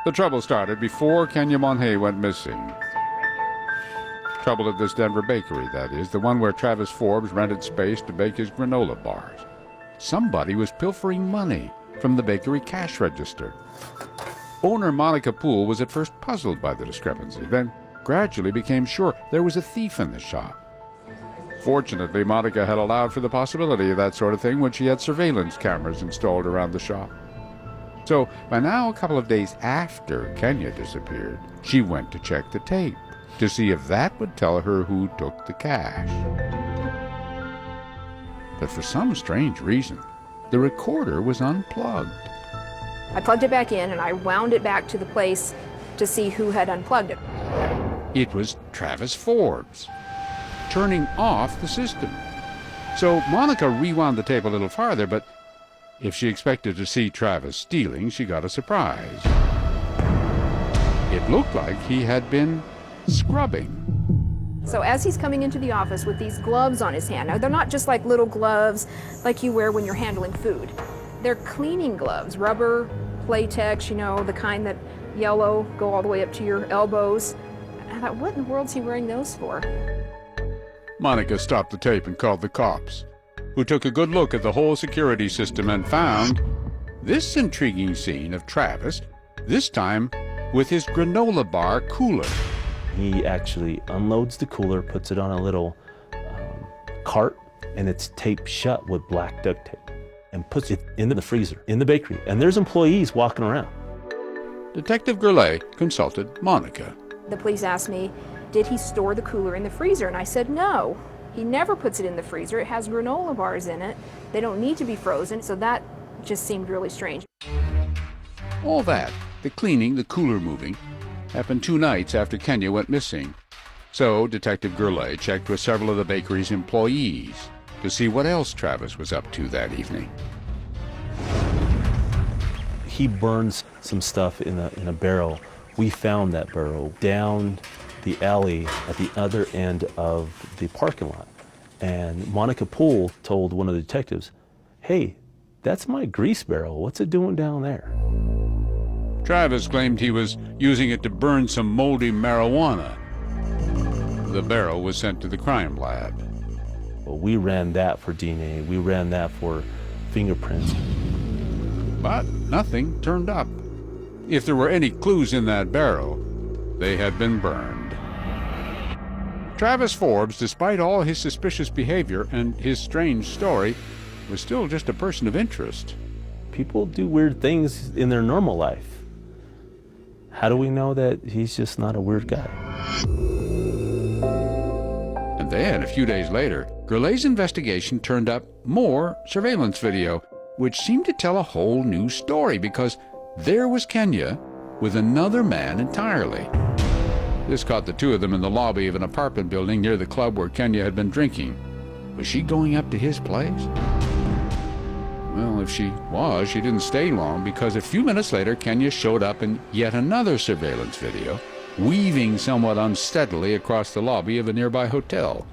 The trouble started before Kenya Monhay went missing. Trouble at this Denver bakery, that is, the one where Travis Forbes rented space to bake his granola bars. Somebody was pilfering money from the bakery cash register. Owner Monica Poole was at first puzzled by the discrepancy, then gradually became sure there was a thief in the shop. Fortunately, Monica had allowed for the possibility of that sort of thing when she had surveillance cameras installed around the shop. So, by now a couple of days after Kenya disappeared, she went to check the tape to see if that would tell her who took the cash. But for some strange reason, the recorder was unplugged. I plugged it back in and I wound it back to the place to see who had unplugged it. It was Travis Forbes, turning off the system. So Monica rewound the tape a little farther, but if she expected to see Travis stealing, she got a surprise. It looked like he had been scrubbing. So as he's coming into the office with these gloves on his hand, now they're not just like little gloves like you wear when you're handling food. They're cleaning gloves, rubber, latex, you know, the kind that yellow, go all the way up to your elbows. I thought, what in the world's he wearing those for? Monica stopped the tape and called the cops, who took a good look at the whole security system and found this intriguing scene of Travis, this time with his granola bar cooler. He actually unloads the cooler, puts it on a little cart, and it's taped shut with black duct tape, and puts it into the freezer in the bakery. And there's employees walking around. Detective Gourlay consulted Monica. The police asked me, did he store the cooler in the freezer? And I said, no. He never puts it in the freezer. It has granola bars in it. They don't need to be frozen, so that just seemed really strange. All that, the cleaning, the cooler moving, happened 2 nights after Kenya went missing. So Detective Gourlay checked with several of the bakery's employees to see what else Travis was up to that evening. He burns some stuff in a barrel. We found that barrel down the alley at the other end of the parking lot. And Monica Poole told one of the detectives, hey, that's my grease barrel. What's it doing down there? Travis claimed he was using it to burn some moldy marijuana. The barrel was sent to the crime lab. Well, we ran that for DNA. We ran that for fingerprints. But nothing turned up. If there were any clues in that barrel, they had been burned. Travis Forbes, despite all his suspicious behavior and his strange story, was still just a person of interest. People do weird things in their normal life. How do we know that he's just not a weird guy? And then, a few days later, Gourlay's investigation turned up more surveillance video, which seemed to tell a whole new story, because there was Kenya with another man entirely. This caught the two of them in the lobby of an apartment building near the club where Kenya had been drinking. Was she going up to his place? Well, if she was, she didn't stay long, because a few minutes later, Kenya showed up in yet another surveillance video, weaving somewhat unsteadily across the lobby of a nearby hotel.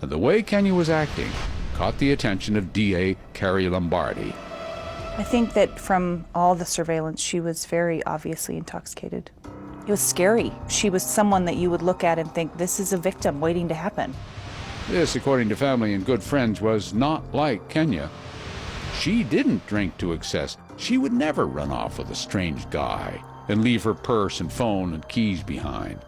And the way Kenya was acting caught the attention of DA Carrie Lombardi. I think that from all the surveillance, she was very obviously intoxicated. It was scary. She was someone that you would look at and think, this is a victim waiting to happen. This, according to family and good friends, was not like Kenya. She didn't drink to excess. She would never run off with a strange guy and leave her purse and phone and keys behind.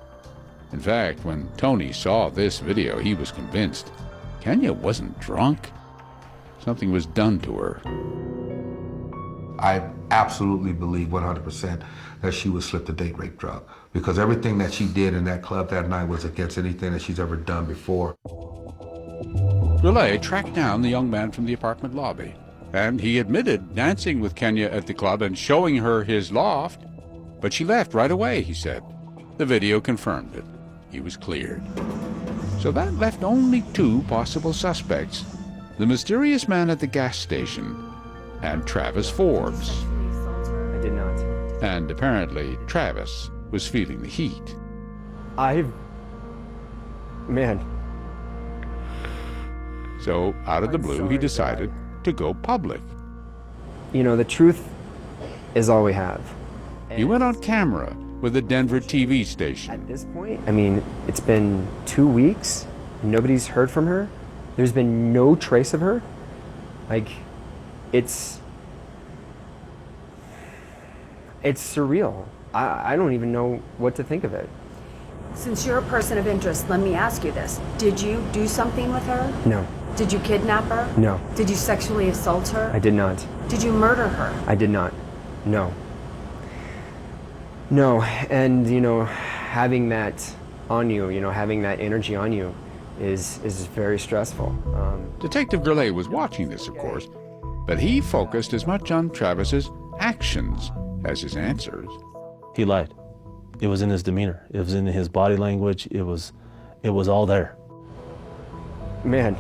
In fact, when Tony saw this video, he was convinced Kenya wasn't drunk. Something was done to her. I absolutely believe 100% that she was slipped a date rape drug, because everything that she did in that club that night was against anything that she's ever done before. Gourlay tracked down the young man from the apartment lobby, and he admitted dancing with Kenya at the club and showing her his loft, but she left right away, he said. The video confirmed it. He was cleared. So that left only 2 possible suspects: the mysterious man at the gas station and Travis Forbes. I did not. And apparently Travis was feeling the heat. Man. So out of the blue, he decided to go public. You know, the truth is all we have. he went on camera with a Denver TV station. At this point, I mean, it's been 2 weeks. Nobody's heard from her. There's been no trace of her. Like, it's surreal. I don't even know what to think of it. Since you're a person of interest, let me ask you this. Did you do something with her? No, Did you kidnap her? no, Did you sexually assault her? I did not. Did you murder her? I did not. No. No, and having that on you, having that energy on you is very stressful. Detective Gurley was watching this, of course, but he focused as much on Travis's actions as his answers. He lied. It was in his demeanor. It was in his body language. It was all there. Man,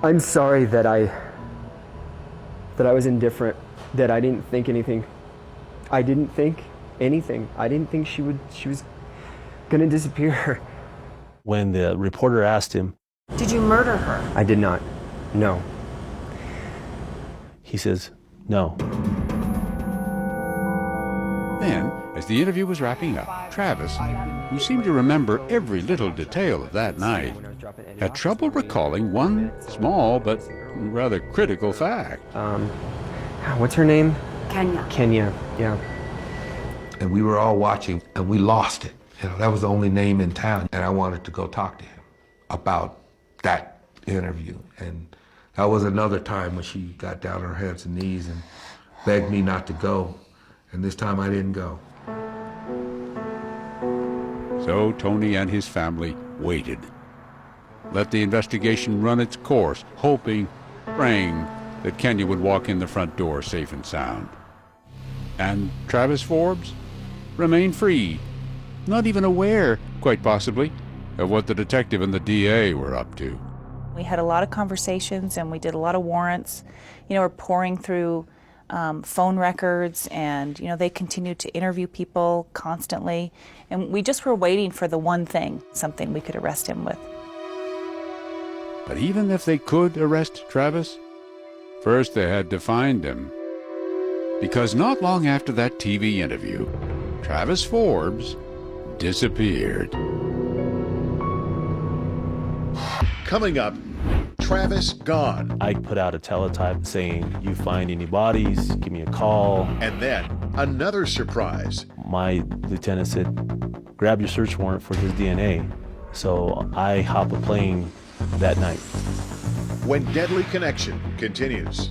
I'm sorry that I was indifferent, that I didn't think anything. I didn't think anything. I didn't think she was gonna disappear. When the reporter asked him, Did you murder her? I did not. No. he says, no. Then, as the interview was wrapping up, Travis, who seemed to remember every little detail of that night, had trouble recalling one small but rather critical fact. What's her name? Kenya. Kenya. Yeah. And we were all watching, and we lost it. That was the only name in town, and I wanted to go talk to him about that interview. And that was another time when she got down on her hands and knees and begged me not to go. And this time I didn't go. So Tony and his family waited. Let the investigation run its course, hoping, praying that Kenya would walk in the front door safe and sound. And Travis Forbes remained free, not even aware, quite possibly, of what the detective and the DA were up to. We had a lot of conversations and we did a lot of warrants. We're pouring through phone records, and they continued to interview people constantly, and we just were waiting for the one thing, something we could arrest him with. But even if they could arrest Travis, first they had to find him. Because not long after that TV interview, Travis Forbes disappeared. Coming up, Travis gone. I put out a teletype saying, you find any bodies, give me a call. And then another surprise. My lieutenant said, grab your search warrant for his DNA. So I hop a plane that night. When Deadly Connection continues.